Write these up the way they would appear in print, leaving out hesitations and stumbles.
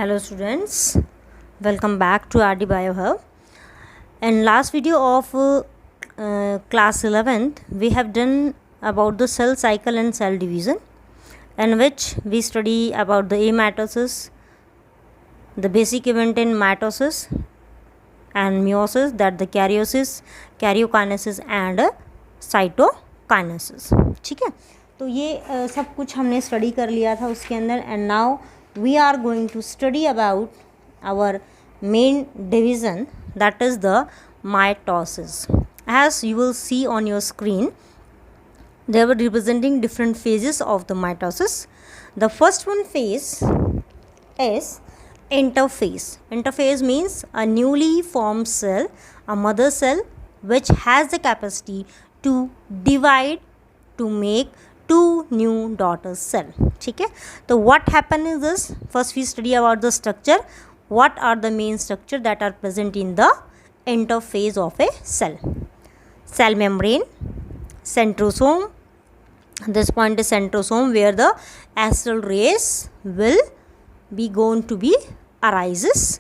Hello students, welcome back to RD BioHub. In last video of class 11th, we have done about the cell cycle and cell division, in which we study about the amitosis, the basic event in mitosis and meiosis, that the karyosis, karyokinesis and cytokinesis. ठीक है, तो ये सब कुछ हमने study कर लिया था उसके अंदर. And now we are going to study about our main division, that is the mitosis. As you will see on your screen, they were representing different phases of the mitosis. The first one phase is interphase. Interphase means a newly formed cell, a mother cell which has the capacity to divide to make two new daughter cell. ठीक है, तो what happen is this, first we study about the structure. What are the main structure that are present in the interphase of a cell? Cell membrane, centrosome. This point is centrosome, where the astral rays will be going to be arises.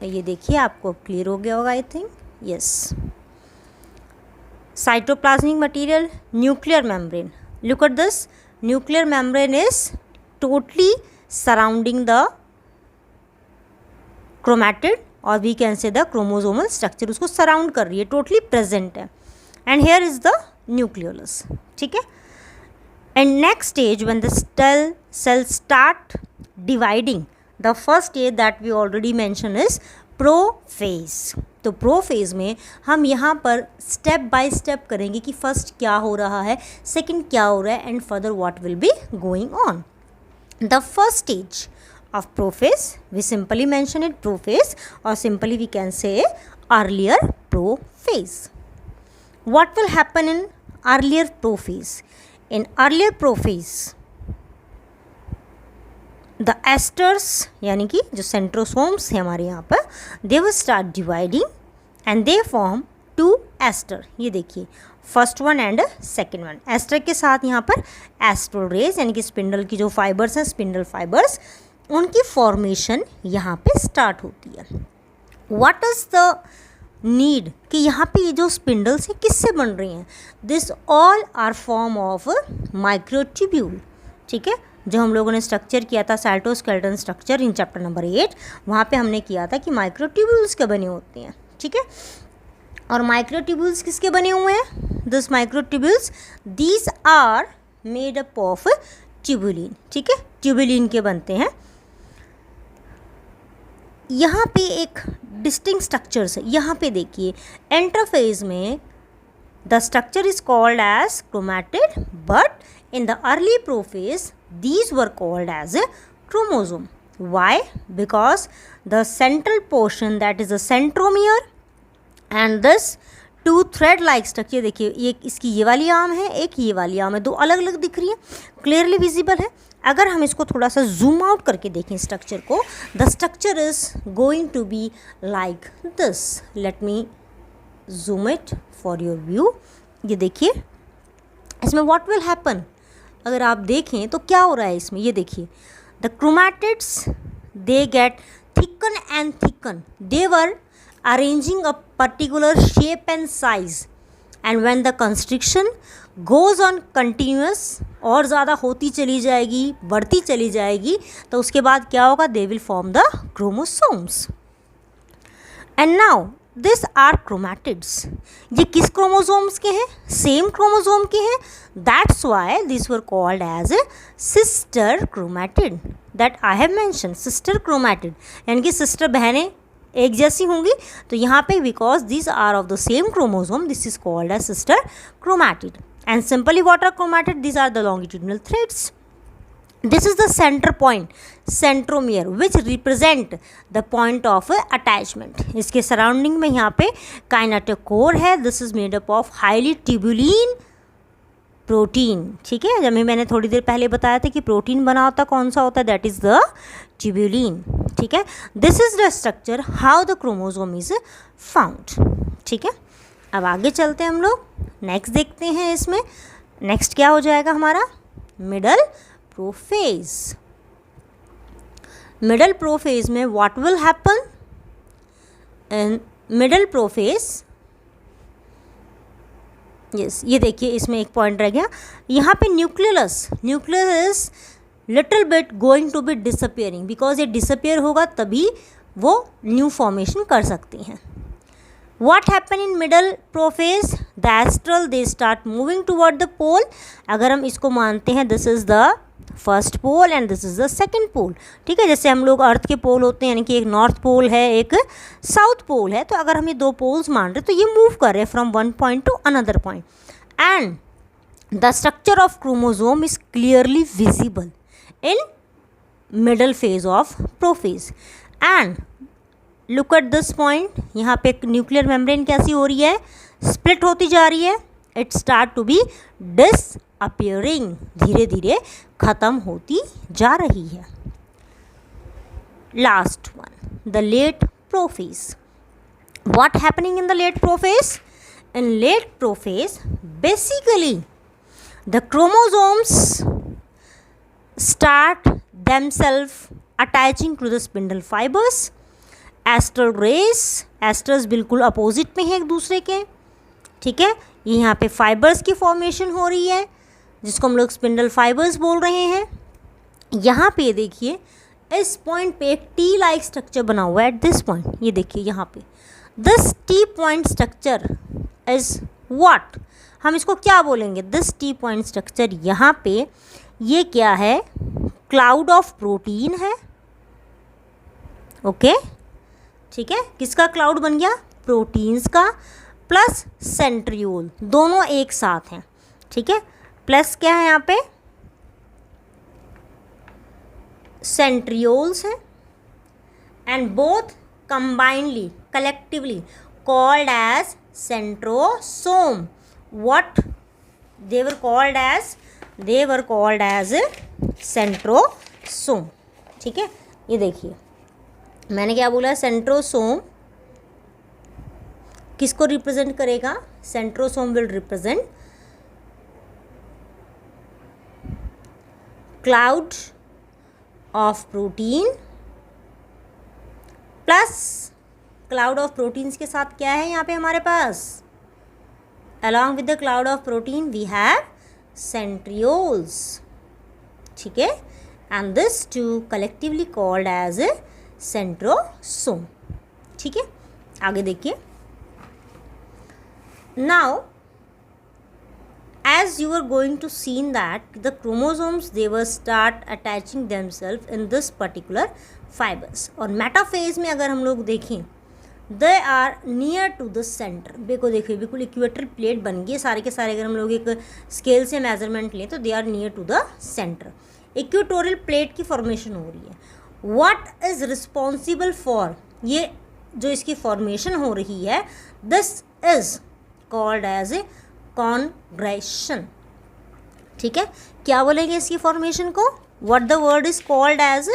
ये देखिए, आपको clear हो गया होगा I think. Yes. Cytoplasmic material, nuclear membrane. Look at this, nuclear membrane is totally surrounding the chromatid, or we can say the chromosomal structure. उसको surround कर रही है, totally present है. And here is the nucleolus. ठीक है. And next stage, when the cells start dividing, the first stage that we already mentioned is prophase. तो prophase में हम यहाँ पर स्टेप बाय स्टेप करेंगे कि फर्स्ट क्या हो रहा है, सेकंड क्या हो रहा है, and further what will be going on. The first stage of prophase, we simply mention it prophase, और simply we can say earlier prophase. What will happen in earlier prophase? In earlier prophase the asters, यानी कि जो centrosomes हैं हमारे यहाँ पर, they will start dividing and they form two aster. ये देखिए, first one and second one. Aster के साथ यहाँ पर एस्ट्रल रेज, यानी कि स्पिंडल की जो फाइबर्स हैं, स्पिंडल फाइबर्स, उनकी फॉर्मेशन यहाँ पे स्टार्ट होती है. व्हाट इज़ द नीड कि यहाँ पे ये जो स्पिंडल्स हैं किससे बन रही हैं? This all are form of microtubule. ठीक है, जो हम लोगों ने स्ट्रक्चर किया था cytoskeleton structure in chapter number 8, वहाँ पे हमने किया था कि माइक्रोट्यूब्यूल्स के बने होते हैं. ठीक है, और माइक्रोट्यूब्यूल्स किसके बने हुए हैं? This microtubules, these are made up of tubulin. ठीक है, ट्यूबुलिन के बनते हैं. यहाँ पे एक डिस्टिंक्ट स्ट्रक्चर्स है. यहाँ पे देखिए, इंटरफेज में the structure is called as chromatid, but in the early prophase these were called as a chromosome. Why? Because the central portion, that is the centromere, and this two thread like structure, देखिए ये इसकी ये वाली arm है, एक ये वाली arm है, दो अलग अलग दिख रही है, क्लियरली विजिबल है. अगर हम इसको थोड़ा सा जूम आउट करके देखें स्ट्रक्चर को, the structure is going to be like this. Let me zoom it for your view. ये देखिए, इसमें व्हाट विल हैपन, अगर आप देखें तो क्या हो रहा है इसमें, ये देखिए, the chromatids they get thicken and thicken. They were arranging a particular shape and size, and when the constriction goes on continuous, और ज़्यादा होती चली जाएगी, बढ़ती चली जाएगी, तो उसके बाद क्या होगा? They will form the chromosomes. And now this are chromatids. ये किस क्रोमोसोम्स के हैं? सेम क्रोमोसोम के हैं. That's why this were called as a sister chromatid, that I have mention. Sister chromatid यानी कि सिस्टर बहनें एक जैसी होंगी, तो यहाँ पे because this are of the same chromosome, this is called as sister chromatid. And simply what are chromatid? This are the longitudinal threads. This is the center point, centromere, which represent the point of attachment. इसके surrounding में यहाँ पे kinetochore है. This is made up of highly tubulin protein. ठीक है, जब मैंने थोड़ी देर पहले बताया था कि प्रोटीन बना होता कौन सा होता है, दैट इज द ट्यूबुलिन. ठीक है, this is the structure how the chromosome is found. ठीक है, अब आगे चलते हैं हम लोग, नेक्स्ट देखते हैं. इसमें नेक्स्ट क्या हो जाएगा हमारा? Middle prophase. मिडल प्रोफेज में what will happen? In middle prophase, yes, ये देखिए इसमें एक पॉइंट रह गया, यहाँ पे nucleus is little bit going to be disappearing, because ये डिसअपियर होगा तभी वो न्यू फॉर्मेशन कर सकती हैं. What happen in middle prophase? The astral they start moving toward the pole. अगर हम इसको मानते हैं this is the first pole and this is the second pole. ठीक है, जैसे हम लोग अर्थ के पोल होते हैं, यानी कि एक नॉर्थ पोल है एक साउथ पोल है, तो अगर हम ये दो पोल्स मान रहे तो ये मूव कर रहे हैं from one point two another point. And the structure of chromosome is clearly visible in middle phase of prophase. And look at this point, यहाँ पे एक न्यूक्लियर मेम्ब्रेन कैसी हो रही है, स्प्लिट होती जा रही है. It start to be disappearing, धीरे धीरे ख़त्म होती जा रही है. Last one, the late prophase. What happening in the late prophase? In late prophase basically the chromosomes start themselves attaching to the spindle fibers. Astral rays, astrals बिल्कुल opposite में है एक दूसरे के. ठीक है, ये यहाँ पे फाइबर्स की फॉर्मेशन हो रही है जिसको हम लोग स्पिंडल फाइबर्स बोल रहे हैं. यहाँ पे देखिए इस पॉइंट पे एक टी लाइक स्ट्रक्चर बना हुआ है एट दिस पॉइंट. ये देखिए यहाँ पे this T point structure is what, हम इसको क्या बोलेंगे? दिस टी पॉइंट स्ट्रक्चर यहाँ पे ये क्या है? क्लाउड ऑफ प्रोटीन है. ओके, ठीक है, किसका क्लाउड बन गया? प्रोटीन्स का, प्लस सेंट्रियोल, दोनों एक साथ हैं. ठीक है, प्लस क्या है यहाँ पे? सेंट्रियोल्स हैं. And both combinedly collectively called as centrosome. What they were called as centrosome. ठीक है, ये देखिए मैंने क्या बोला? सेंट्रोसोम किसको रिप्रेजेंट करेगा? Centrosome will represent cloud of protein, plus cloud of proteins के साथ क्या है यहाँ पे हमारे पास? along with the cloud of protein we have centrioles. ठीक है, and this two collectively called as centrosome. ठीक है, आगे देखिए. Now as you are going to see that the chromosomes they will start attaching themselves in this particular fibers. और metaphase में अगर हम लोग देखें they are near to the centre. देखिए बिल्कुल इक्वेटर प्लेट बन गई सारे के सारे. अगर हम लोग एक स्केल से मेजरमेंट लें तो they are near to the centre. Equatorial plate की फॉर्मेशन हो रही है. व्हाट इज़ रिस्पॉन्सिबल फॉर, ये जो इसकी फॉर्मेशन हो रही है, this is called as a congression. ठीक है, क्या बोलेंगे इसकी फॉर्मेशन को? What the word is called as?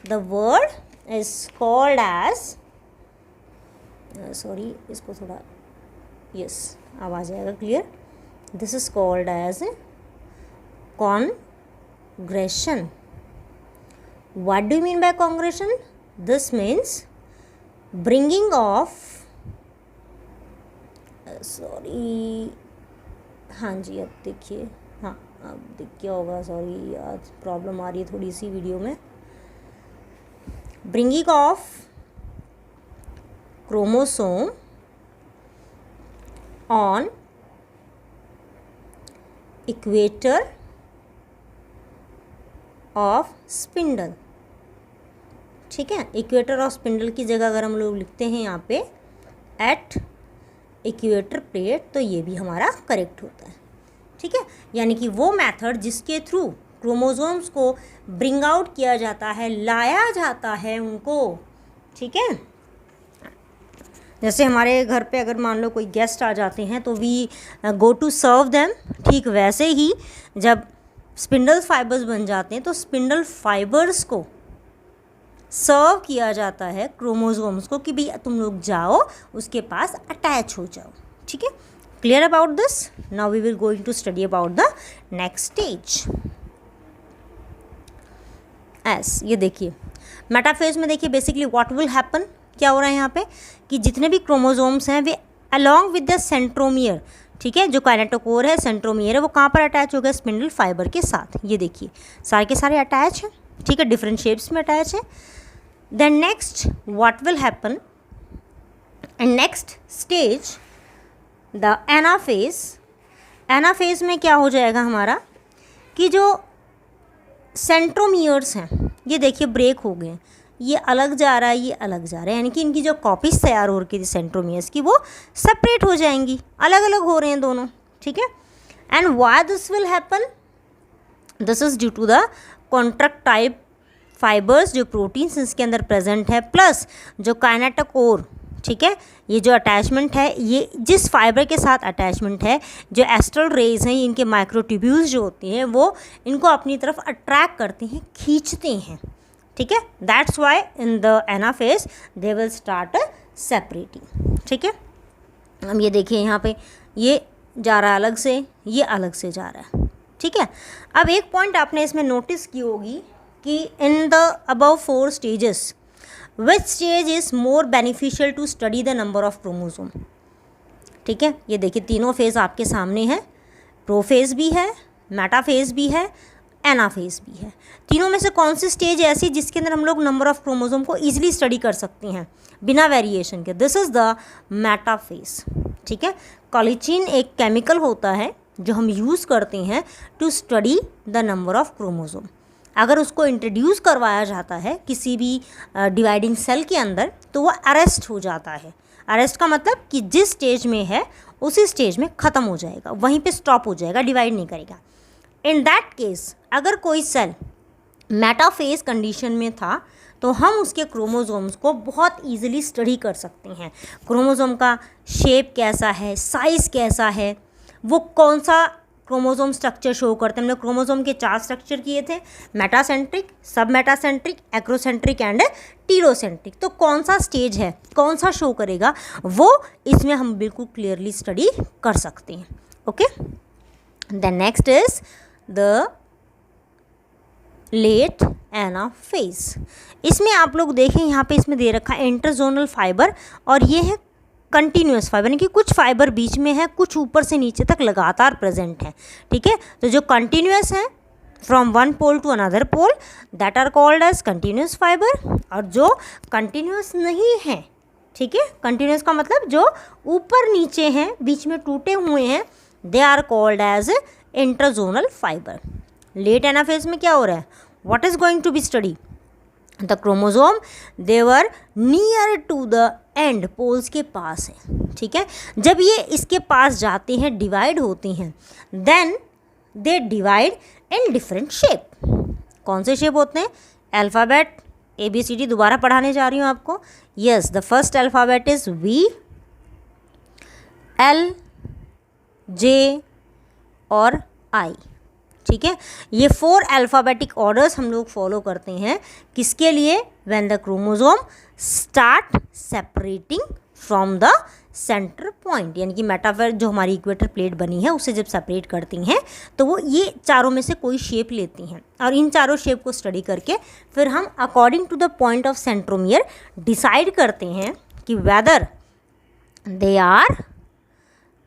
The word is called as, sorry इसको थोड़ा, यस अब आ जाएगा clear. This is called as congression. What do you mean by congression? This means bringing of, sorry, हाँ जी अब देखिए, हाँ अब देखिए होगा, सॉरी आज प्रॉब्लम आ रही है थोड़ी सी वीडियो में. Bringing of chromosome on equator of spindle. ठीक है, इक्वेटर ऑफ स्पिंडल की जगह अगर हम लोग लिखते हैं यहाँ पे एट इक्वेटर प्लेट तो ये भी हमारा करेक्ट होता है. ठीक है, यानी कि वो मेथड जिसके थ्रू क्रोमोसोम्स को ब्रिंग आउट किया जाता है, लाया जाता है उनको. ठीक है, जैसे हमारे घर पे अगर मान लो कोई गेस्ट आ जाते हैं तो we go to serve them. ठीक वैसे ही जब स्पिंडल फाइबर्स बन जाते हैं तो स्पिंडल फाइबर्स को सर्व किया जाता है क्रोमोसोम्स को कि भाई तुम लोग जाओ उसके पास अटैच हो जाओ. ठीक है, clear about this? Now we will going to study about the next stage. Yes. ये देखिए मेटाफेज में देखिए बेसिकली व्हाट विल हैपन, क्या हो रहा है यहाँ पे कि जितने भी क्रोमोसोम्स हैं वे अलॉन्ग विद द सेंट्रोमियर, ठीक है, जो काइनेटोकोर है सेंट्रोमियर है वो कहाँ पर अटैच हो गया, स्पिंडल फाइबर के साथ। ये देखिए सारे के सारे अटैच हैं, ठीक है, डिफरेंट शेप्स में अटैच है। Then next what will happen and next stage the anaphase. Anaphase में क्या हो जाएगा हमारा कि जो सेंट्रोमियर्स हैं ये देखिए ब्रेक हो गए, ये अलग जा रहा है, ये अलग जा रहा है, यानी कि इनकी जो कॉपीज तैयार हो रही थी सेंट्रोमियर्स की वो सेपरेट हो जाएंगी, अलग अलग हो रहे हैं दोनों, ठीक है। And why this will happen, this is due to the contractile fibres, जो प्रोटीन्स इसके अंदर प्रेजेंट है, प्लस जो काइनेटोकोर, ठीक है, ये जो अटैचमेंट है, ये जिस फाइबर के साथ अटैचमेंट है, जो एस्ट्रल रेज हैं, इनके माइक्रोट्यूब्यूल्स जो होते हैं वो इनको अपनी तरफ अट्रैक्ट करते हैं, खींचते हैं, ठीक है। That's why in the anaphase they will start separating, ठीक है। अब ये देखिए यहाँ पे ये जा रहा है अलग से, ये अलग से जा रहा है, ठीक है। अब एक पॉइंट आपने इसमें नोटिस की होगी कि in the above 4 stages which stage is more beneficial to study the number of chromosome, ठीक है। ये देखिए तीनों फेज़ आपके सामने हैं, प्रोफेज भी है, मेटाफेज भी है, एनाफेज भी है। तीनों में से कौन सी स्टेज ऐसी जिसके अंदर हम लोग नंबर ऑफ क्रोमोसोम को ईजिली स्टडी कर सकते हैं बिना वेरिएशन के, दिस इज़ द मेटाफेज, ठीक है। कॉलिचिन एक केमिकल होता है जो हम यूज़ करते हैं to study the number of chromosome. अगर उसको इंट्रोड्यूस करवाया जाता है किसी भी डिवाइडिंग सेल के अंदर तो वो अरेस्ट हो जाता है। अरेस्ट का मतलब कि जिस स्टेज में है उसी स्टेज में ख़त्म हो जाएगा, वहीं पे स्टॉप हो जाएगा, डिवाइड नहीं करेगा। इन दैट केस अगर कोई सेल मेटाफेज कंडीशन में था तो हम उसके क्रोमोसोम्स को बहुत इजीली स्टडी कर सकते हैं। क्रोमोसोम का शेप कैसा है, साइज़ कैसा है, वो कौन सा क्रोमोसोम स्ट्रक्चर शो करते हैं। हमने क्रोमोसोम के 4 स्ट्रक्चर किए थे, metacentric, sub metacentric, acrocentric and telocentric. तो कौन सा स्टेज है, कौन सा शो करेगा, वो इसमें हम बिल्कुल क्लियरली स्टडी कर सकते हैं। Okay, then next is the late anaphase. इसमें आप लोग देखें यहाँ पे इसमें दे रखा है इंटरजोनल फाइबर, और ये है कंटिन्यूस फाइबर, यानी कि कुछ फाइबर बीच में है, कुछ ऊपर से नीचे तक लगातार प्रेजेंट है, ठीक है। तो जो कंटिन्यूस है from one pole to another pole that are called as continuous fibre, और जो कंटिन्यूस नहीं है, ठीक है, कंटिन्यूस का मतलब जो ऊपर नीचे हैं, बीच में टूटे हुए हैं, they are called as interzonal fibre. Late anaphase में क्या हो रहा है, what is going to be study, the chromosome they are near to the end, poles के पास है, ठीक है। जब ये इसके पास जाते हैं, डिवाइड होते हैं, then they divide in different shape. कौन से शेप होते हैं, अल्फ़ाबेट ABCD दोबारा पढ़ाने जा रही हूँ आपको। Yes, the first alphabet is V, L, J और I, ठीक है। ये 4 अल्फ़ाबेटिक ऑर्डर्स हम लोग फॉलो करते हैं, किसके लिए, when the chromosome start separating from the centre point, यानी कि मेटाफेज जो हमारी इक्वेटर प्लेट बनी है उससे जब सेपरेट करती हैं तो वो ये चारों में से कोई शेप लेती हैं, और इन चारों शेप को स्टडी करके फिर हम according to the point of centromere decide करते हैं कि whether they are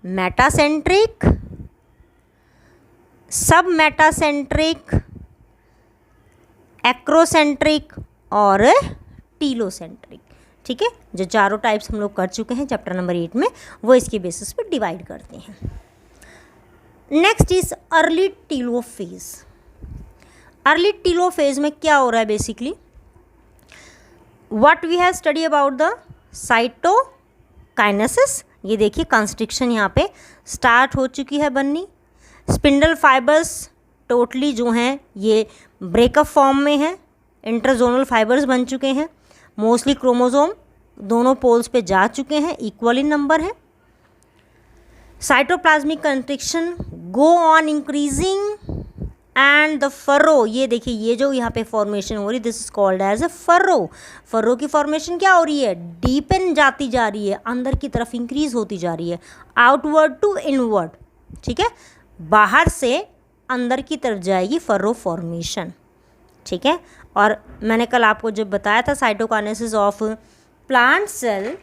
metacentric, sub metacentric, acrocentric और टीलोसेंट्रिक, ठीक है। जो चारों टाइप्स हम लोग कर चुके हैं चैप्टर नंबर 8 में, वो इसके बेसिस पे डिवाइड करते हैं। Next is early telophase. Early telophase में क्या हो रहा है, basically what we have study about the cytokinesis. ये देखिए कंस्ट्रिक्शन यहाँ पे स्टार्ट हो चुकी है बननी, स्पिंडल फाइबर्स टोटली जो हैं ये ब्रेकअप फॉर्म में हैं, इंटरजोनल फाइबर्स बन चुके हैं, मोस्टली क्रोमोसोम दोनों पोल्स पे जा चुके हैं, इक्वल इन नंबर है। Cytoplasmic constriction go on increasing and the furrow, ये देखिए ये जो यहाँ पे फॉर्मेशन हो रही है this is called as a furrow. Furrow की फॉर्मेशन क्या हो रही है, डीपन जाती जा रही है, अंदर की तरफ इंक्रीज होती जा रही है, आउटवर्ड टू इनवर्ड, ठीक है, बाहर से अंदर की तरफ जाएगी फर्रो फॉर्मेशन, ठीक है। और मैंने कल आपको जब बताया था साइटोकाइनेसिस ऑफ प्लांट सेल,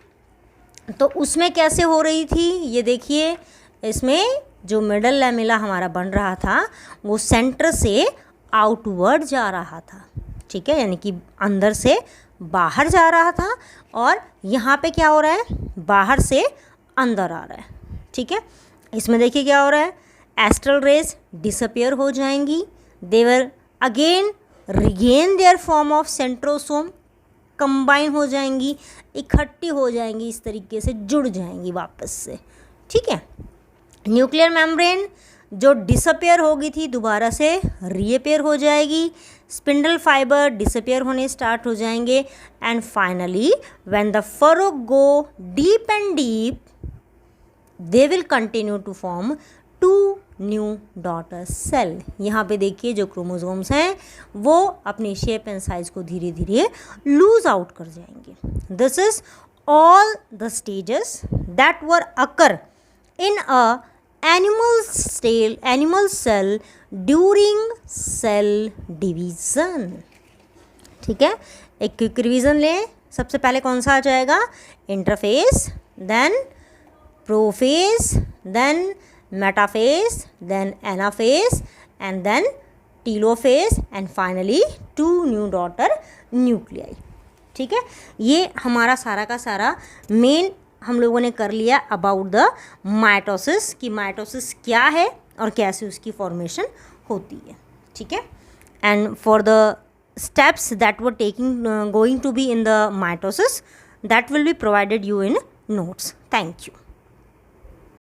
तो उसमें कैसे हो रही थी, ये देखिए, इसमें जो मिडल लैमेला हमारा बन रहा था वो सेंटर से आउटवर्ड जा रहा था, ठीक है, यानी कि अंदर से बाहर जा रहा था, और यहाँ पे क्या हो रहा है, बाहर से अंदर आ रहा है, ठीक है। इसमें देखिए क्या हो रहा है, एस्ट्रल रेज डिसअपियर हो जाएंगी, they will again regain there form of centrosome, combine हो जाएंगी, इकट्ठी हो जाएंगी, इस तरीके से जुड़ जाएंगी वापस से, ठीक है। न्यूक्लियर मेम्ब्रेन जो डिसअपियर होगी थी दोबारा से रीअपियर हो जाएगी, स्पिंडल फाइबर डिसअपियर होने स्टार्ट हो जाएंगे, and finally when the furrow go deep and deep they will continue to form 2 new daughter cell. यहाँ पे देखिए जो क्रोमोसोम्स हैं वो अपनी शेप एंड साइज को धीरे धीरे लूज आउट कर जाएंगे। This is all the stages that were occur in a animal cell during cell division, ठीक है। एक क्विक रिवीजन लें, सबसे पहले कौन सा आ जाएगा, interphase, then prophase, then metaphase, then anaphase, and then telophase, and finally 2 new daughter nuclei, ठीक है। ये हमारा सारा का सारा मेन हम लोगों ने कर लिया अबाउट द माइटोसिस, कि माइटोसिस क्या है और कैसे उसकी फॉर्मेशन होती है, ठीक है। And for the steps that were taking going to be in the mitosis, that will be provided you in notes. Thank you.